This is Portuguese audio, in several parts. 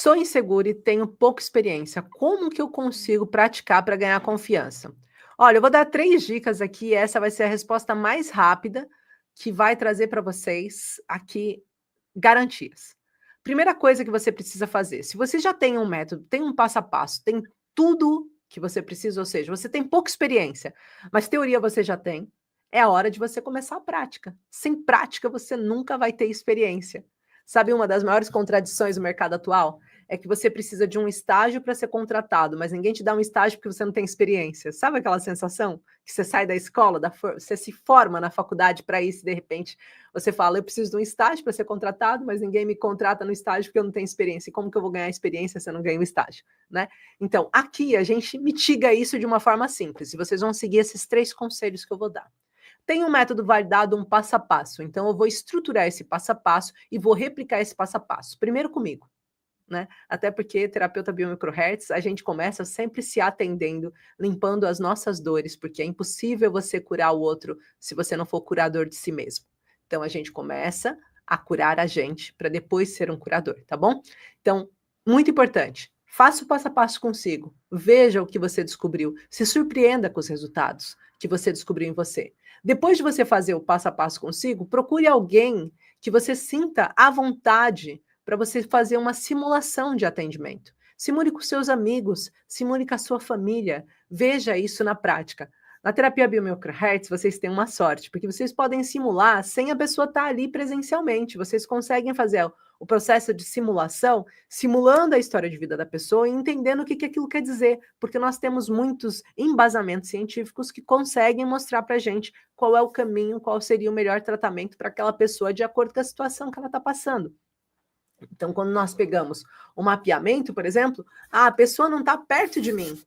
Sou insegura e tenho pouca experiência. Como que eu consigo praticar para ganhar confiança? Olha, eu vou dar 3 dicas aqui, e essa vai ser a resposta mais rápida que vai trazer para vocês aqui garantias. Primeira coisa que você precisa fazer, se você já tem um método, tem um passo a passo, tem tudo que você precisa, ou seja, você tem pouca experiência, mas teoria você já tem, é a hora de você começar a prática. Sem prática, você nunca vai ter experiência. Sabe uma das maiores contradições do mercado atual? É que você precisa de um estágio para ser contratado, mas ninguém te dá um estágio porque você não tem experiência. Sabe aquela sensação que você sai da escola, você se forma na faculdade para isso e de repente você fala, eu preciso de um estágio para ser contratado, mas ninguém me contrata no estágio porque eu não tenho experiência. E como que eu vou ganhar experiência se eu não ganho um estágio? Né? Então, aqui a gente mitiga isso de uma forma simples. E vocês vão seguir esses 3 conselhos que eu vou dar. Tem um método validado, um passo a passo. Então, eu vou estruturar esse passo a passo e vou replicar esse passo a passo. Primeiro comigo. Né? Até porque terapeuta biomicrohertz, a gente começa sempre se atendendo, limpando as nossas dores, porque é impossível você curar o outro se você não for curador de si mesmo. Então a gente começa a curar a gente para depois ser um curador, tá bom? Então, muito importante. Faça o passo a passo consigo. Veja o que você descobriu. Se surpreenda com os resultados que você descobriu em você. Depois de você fazer o passo a passo consigo, procure alguém que você sinta à vontade para você fazer uma simulação de atendimento. Simule com seus amigos, simule com a sua família, veja isso na prática. Na terapia biomicrohertz, vocês têm uma sorte, porque vocês podem simular sem a pessoa estar ali presencialmente. Vocês conseguem fazer o processo de simulação, simulando a história de vida da pessoa e entendendo o que aquilo quer dizer, porque nós temos muitos embasamentos científicos que conseguem mostrar para a gente qual é o caminho, qual seria o melhor tratamento para aquela pessoa de acordo com a situação que ela está passando. Então, quando nós pegamos o mapeamento, por exemplo, a pessoa não está perto de mim.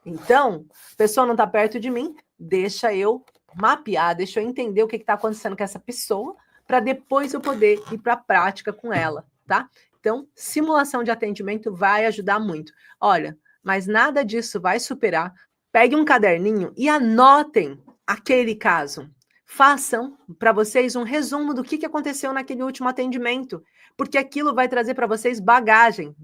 Então, a pessoa não está perto de mim, deixa eu mapear, deixa eu entender o que está acontecendo com essa pessoa, para depois eu poder ir para a prática com ela, tá? Então, simulação de atendimento vai ajudar muito. Olha, mas nada disso vai superar. Pegue um caderninho e anotem aquele caso. Façam para vocês um resumo do que aconteceu naquele último atendimento, porque aquilo vai trazer para vocês bagagem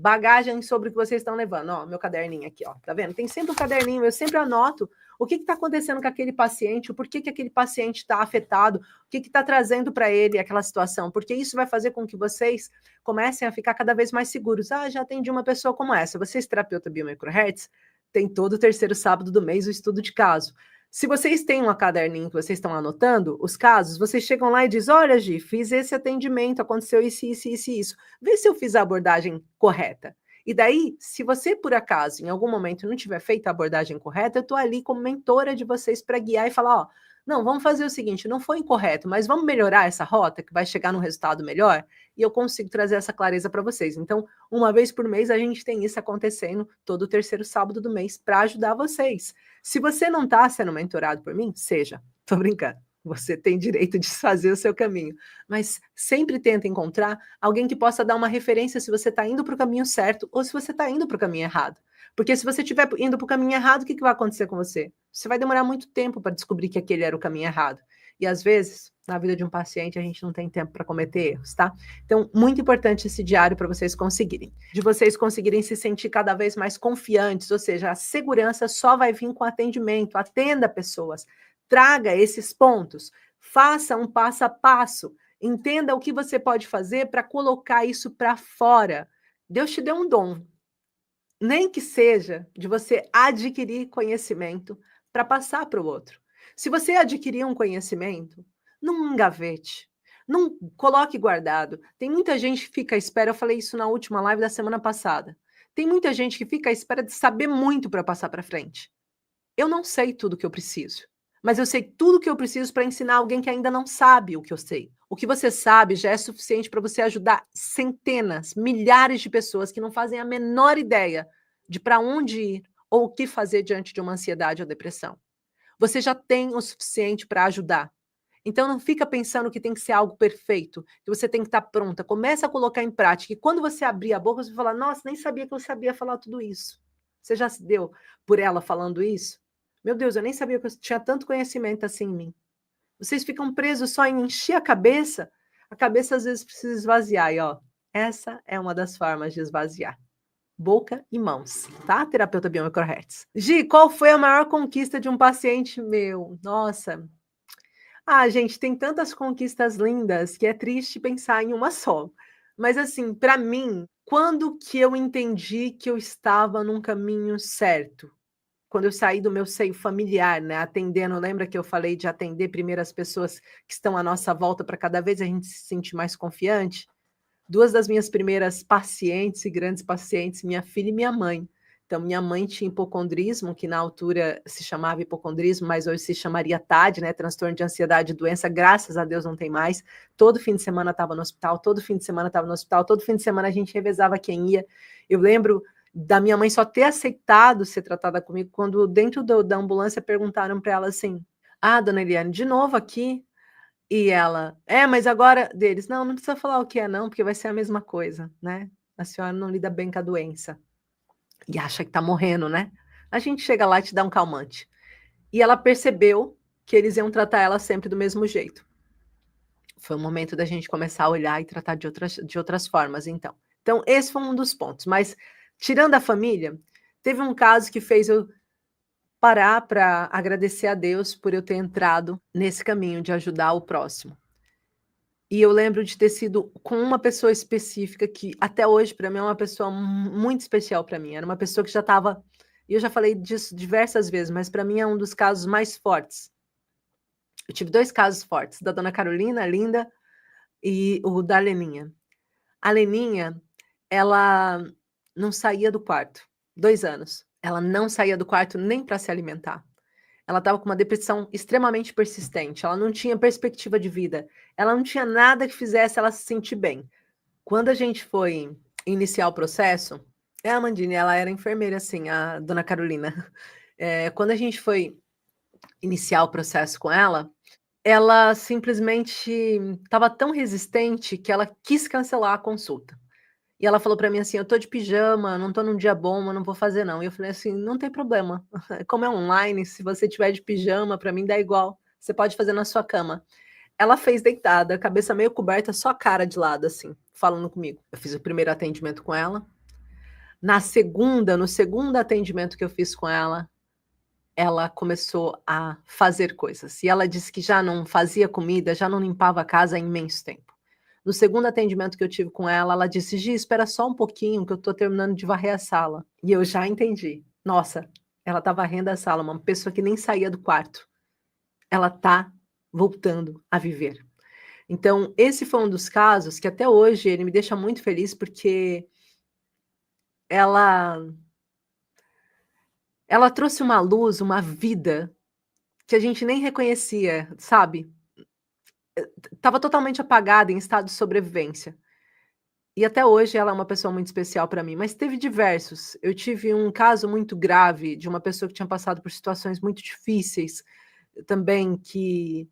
sobre o que vocês estão levando. Ó, meu caderninho aqui, ó, tá vendo? Tem sempre um caderninho, eu sempre anoto o que está acontecendo com aquele paciente, o porquê que aquele paciente está afetado, o que está trazendo para ele aquela situação, porque isso vai fazer com que vocês comecem a ficar cada vez mais seguros. Ah, já atendi uma pessoa como essa. Vocês, terapeuta biomicrohertz, tem todo o terceiro sábado do mês o estudo de caso. Se vocês têm um caderninho que vocês estão anotando os casos, vocês chegam lá e dizem, olha, Gi, fiz esse atendimento, aconteceu isso, isso, isso e isso. Vê se eu fiz a abordagem correta. E daí, se você, por acaso, em algum momento não tiver feito a abordagem correta, eu estou ali como mentora de vocês para guiar e falar, ó, não, vamos fazer o seguinte, não foi incorreto, mas vamos melhorar essa rota que vai chegar num resultado melhor e eu consigo trazer essa clareza para vocês. Então, uma vez por mês, a gente tem isso acontecendo todo o terceiro sábado do mês para ajudar vocês. Se você não está sendo mentorado por mim, seja, tô brincando. Você tem direito de fazer o seu caminho, mas sempre tenta encontrar alguém que possa dar uma referência se você está indo para o caminho certo ou se você está indo para o caminho errado. Porque se você estiver indo para o caminho errado, o que vai acontecer com você? Você vai demorar muito tempo para descobrir que aquele era o caminho errado. E às vezes, na vida de um paciente, a gente não tem tempo para cometer erros, tá? Então, muito importante esse diário para vocês conseguirem. De vocês conseguirem se sentir cada vez mais confiantes, ou seja, a segurança só vai vir com atendimento. Atenda pessoas, traga esses pontos, faça um passo a passo, entenda o que você pode fazer para colocar isso para fora. Deus te deu um dom, nem que seja de você adquirir conhecimento para passar para o outro. Se você adquirir um conhecimento, não engavete, não coloque guardado. Tem muita gente que fica à espera, eu falei isso na última live da semana passada. Tem muita gente que fica à espera de saber muito para passar para frente. Eu não sei tudo o que eu preciso, mas eu sei tudo o que eu preciso para ensinar alguém que ainda não sabe o que eu sei. O que você sabe já é suficiente para você ajudar centenas, milhares de pessoas que não fazem a menor ideia de para onde ir ou o que fazer diante de uma ansiedade ou depressão. Você já tem o suficiente para ajudar. Então não fica pensando que tem que ser algo perfeito, que você tem que estar pronta. Começa a colocar em prática. E quando você abrir a boca, você vai falar, nossa, nem sabia que eu sabia falar tudo isso. Você já se deu por ela falando isso? Meu Deus, eu nem sabia que eu tinha tanto conhecimento assim em mim. Vocês ficam presos só em encher a cabeça às vezes precisa esvaziar, e ó, Essa é uma das formas de esvaziar. Boca e mãos, tá? Terapeuta Biomicrohertz. Gi, qual foi a maior conquista de um paciente meu? Nossa. Gente, tem tantas conquistas lindas que é triste pensar em uma só. Mas assim, para mim, quando que eu entendi que eu estava num caminho certo? Quando eu saí do meu seio familiar, né, atendendo, lembra que eu falei de atender primeiro as pessoas que estão à nossa volta para cada vez a gente se sentir mais confiante? 2 das minhas primeiras pacientes e grandes pacientes, minha filha e minha mãe. Então, minha mãe tinha hipocondrismo, que na altura se chamava hipocondrismo, mas hoje se chamaria TAD, né, transtorno de ansiedade e doença, graças a Deus não tem mais. Todo fim de semana estava no hospital, todo fim de semana estava no hospital, todo fim de semana a gente revezava quem ia. Eu lembro da minha mãe só ter aceitado ser tratada comigo quando dentro da ambulância perguntaram para ela assim: dona Eliane, de novo aqui? E ela: mas agora deles: "Não, não precisa falar o que é não, porque vai ser a mesma coisa, né. A senhora não lida bem com a doença, e acha que tá morrendo, né. A gente chega lá e te dá um calmante". E ela percebeu que eles iam tratar ela sempre do mesmo jeito. Foi o momento da gente começar a olhar e tratar de outras formas então. Então esse foi um dos pontos, mas tirando a família, teve um caso que fez eu parar para agradecer a Deus por eu ter entrado nesse caminho de ajudar o próximo. E eu lembro de ter sido com uma pessoa específica que até hoje para mim é uma pessoa muito especial para mim, era uma pessoa que já estava e eu já falei disso diversas vezes, mas para mim é um dos casos mais fortes. Eu tive 2 casos fortes, da dona Carolina, linda, e o da Leninha. A Leninha, ela não saía do quarto, 2 anos. Ela não saía do quarto nem para se alimentar. Ela estava com uma depressão extremamente persistente, ela não tinha perspectiva de vida, ela não tinha nada que fizesse ela se sentir bem. Quando a gente foi iniciar o processo, a Mandine, ela era enfermeira, assim, a dona Carolina. Quando a gente foi iniciar o processo com ela simplesmente estava tão resistente que ela quis cancelar a consulta. E ela falou para mim assim: "Eu tô de pijama, não tô num dia bom, eu não vou fazer não". E eu falei assim: "Não tem problema, como é online, se você tiver de pijama, para mim dá igual, você pode fazer na sua cama". Ela fez deitada, cabeça meio coberta, só a cara de lado, assim, falando comigo. Eu fiz o primeiro atendimento com ela. No segundo atendimento que eu fiz com ela começou a fazer coisas. E ela disse que já não fazia comida, já não limpava a casa há imenso tempo. No segundo atendimento que eu tive com ela disse: "Gi, espera só um pouquinho que eu tô terminando de varrer a sala". E eu já entendi. Nossa, ela tá varrendo a sala, uma pessoa que nem saía do quarto. Ela tá voltando a viver. Então, esse foi um dos casos que até hoje ele me deixa muito feliz, porque ela ela trouxe uma luz, uma vida que a gente nem reconhecia, sabe. Estava totalmente apagada, em estado de sobrevivência. E até hoje ela é uma pessoa muito especial para mim, mas teve diversos. Eu tive um caso muito grave de uma pessoa que tinha passado por situações muito difíceis, também que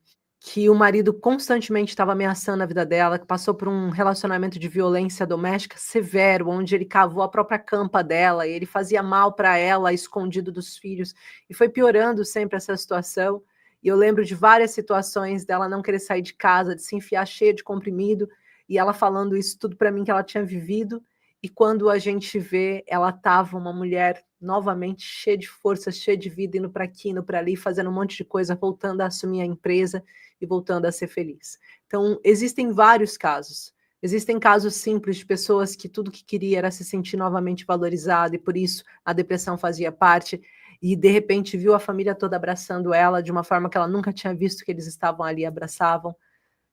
o marido constantemente estava ameaçando a vida dela, que passou por um relacionamento de violência doméstica severo, onde ele cavou a própria campa dela, e ele fazia mal para ela, escondido dos filhos, e foi piorando sempre essa situação. E eu lembro de várias situações dela não querer sair de casa, de se enfiar cheia de comprimido, e ela falando isso tudo para mim que ela tinha vivido, e quando a gente vê, ela estava uma mulher novamente cheia de força, cheia de vida, indo para aqui, indo para ali, fazendo um monte de coisa, voltando a assumir a empresa e voltando a ser feliz. Então, existem vários casos. Existem casos simples de pessoas que tudo que queria era se sentir novamente valorizada e por isso a depressão fazia parte e de repente viu a família toda abraçando ela de uma forma que ela nunca tinha visto que eles estavam ali e abraçavam.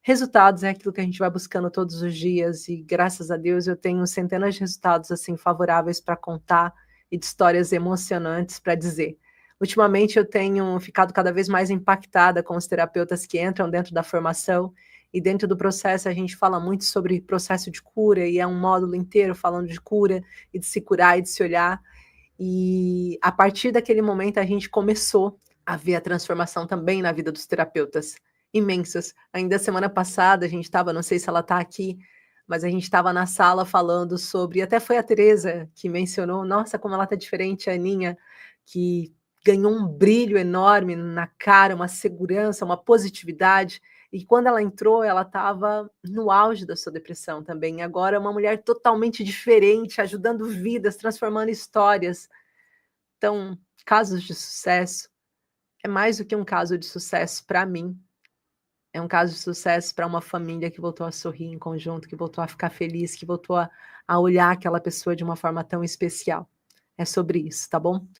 Resultados é aquilo que a gente vai buscando todos os dias e graças a Deus eu tenho centenas de resultados assim favoráveis para contar e de histórias emocionantes para dizer. Ultimamente eu tenho ficado cada vez mais impactada com os terapeutas que entram dentro da formação e dentro do processo a gente fala muito sobre processo de cura e é um módulo inteiro falando de cura e de se curar e de se olhar. E a partir daquele momento a gente começou a ver a transformação também na vida dos terapeutas, imensas. Ainda semana passada a gente estava, não sei se ela está aqui, mas a gente estava na sala falando sobre, até foi a Tereza que mencionou, nossa, como ela está diferente, a Aninha, que ganhou um brilho enorme na cara, uma segurança, uma positividade. E quando ela entrou, ela estava no auge da sua depressão também. Agora é uma mulher totalmente diferente, ajudando vidas, transformando histórias. Então, casos de sucesso é mais do que um caso de sucesso para mim. É um caso de sucesso para uma família que voltou a sorrir em conjunto, que voltou a ficar feliz, que voltou a olhar aquela pessoa de uma forma tão especial. É sobre isso, tá bom?